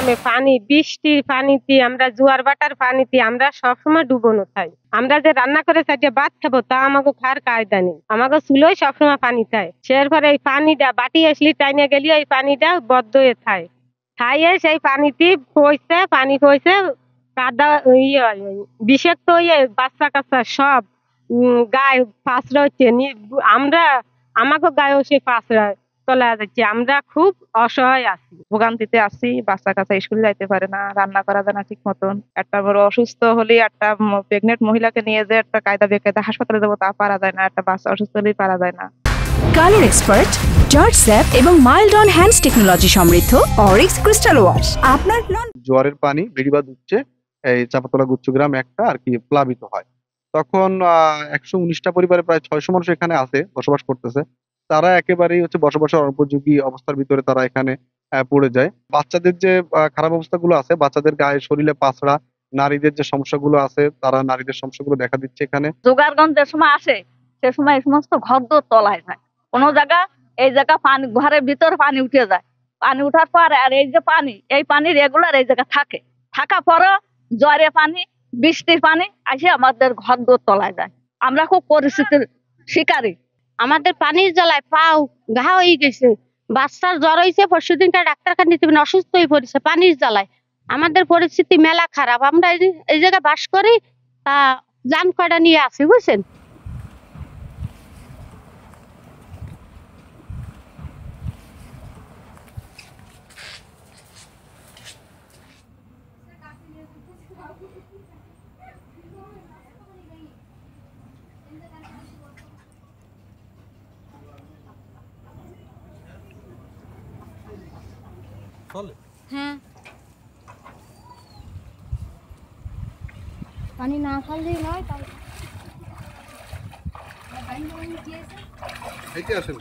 গরমে পানি, বৃষ্টির পানিতে, আমরা জোয়ার ভাটার পানিতে আমরা সবসময় ডুবোনো থাই। আমরা যে রান্না করে সাইডে ভাত খাবো তা আমাকে খাওয়ার কায়দা নেই। আমাকে চুলোয় সবসময় পানি চাই। সেরপরে এই পানিটা বাটি আসলি টাইনে গেলে এই পানিটা বদ্ধ হয়ে থাই। খাইয়ে সেই পানিতে পানি পয়সে কাদা বিষাক্ত হয়ে বাচ্চা কাচ্চা সব গায়ে পাঁচড়া হচ্ছে। আমরা আমাকে গায়েও সে পাঁচড়া চলে যাচ্ছে। আমরা খুব অসহায় আছি, ভোগান্তিতে আছি। বাচ্চা কাচ্চা স্কুলে যাইতে পারে না, রান্না করা যায় না ঠিক মতন। একটা বড় অসুস্থ হলে একটা প্রেগনেন্ট মহিলাকে নিয়ে যে একটা কায়দা বেকায়দা হাসপাতালে যাবো তা পারা যায় না, একটা বাচ্চা অসুস্থ হলেই পারা যায় না। কালার এক্সপার্ট, জর্জ স্যাপ এবং মাইল্ড অন হ্যান্ডস টেকনোলজি সমৃদ্ধ অরিক্স ক্রিস্টাল ওয়াশ আপনার জোয়ারের পানি বেড়িবাঁধ উঠছে, এই চাপাতলা গুচ্ছগ্রাম একটা আর কি প্লাবিত হয়। তখন 119টা পরিবারে প্রায় 600 মানুষ এখানে আছে, বসবাস করতেছে। তারা একেবারেই হচ্ছে বসবাসের অনুপযোগী অবস্থার ভিতরে তারা এখানে পড়ে যায়। বাচ্চাদের যে খারাপ অবস্থাগুলো আছে, বাচ্চাদের গায়ে শরীরে পাঁচড়া, নারীদের যে সমস্যাগুলো আছে, তারা নারীদের সমস্যাগুলো দেখা দিচ্ছে এখানে। জোগাড়গঞ্জ যে সময় আসে সে সময় এই সমস্ত ঘরদোর তলায় যায়। কোনো জায়গা এই জায়গা পানি, ঘরের ভিতর পানি উঠে যায়। পানি উঠার পর আর এই যে পানি, এই পানি রেগুলার এই জায়গা থাকে, থাকা পরও জ্বরে পানি, বৃষ্টির পানি আসে আমাদের ঘরদোর তলায় যায়। আমরা খুব পরিস্থিতির শিকারী। আমাদের পানির জ্বালায় পাও ঘা হয়ে গেছে, বাচ্চার জ্বর হয়েছে, পরশুদিনটা ডাক্তারখানা নিতে অসুস্থ হয়ে পড়েছে পানির জ্বালায়। আমাদের পরিস্থিতি মেলা খারাপ। আমরা এই জায়গায় বাস করি, তা জান কয়টা নিয়ে আসি, বুঝছেন। হ্যাঁ, পানি না খাইলেই নয়। তাই আসেন।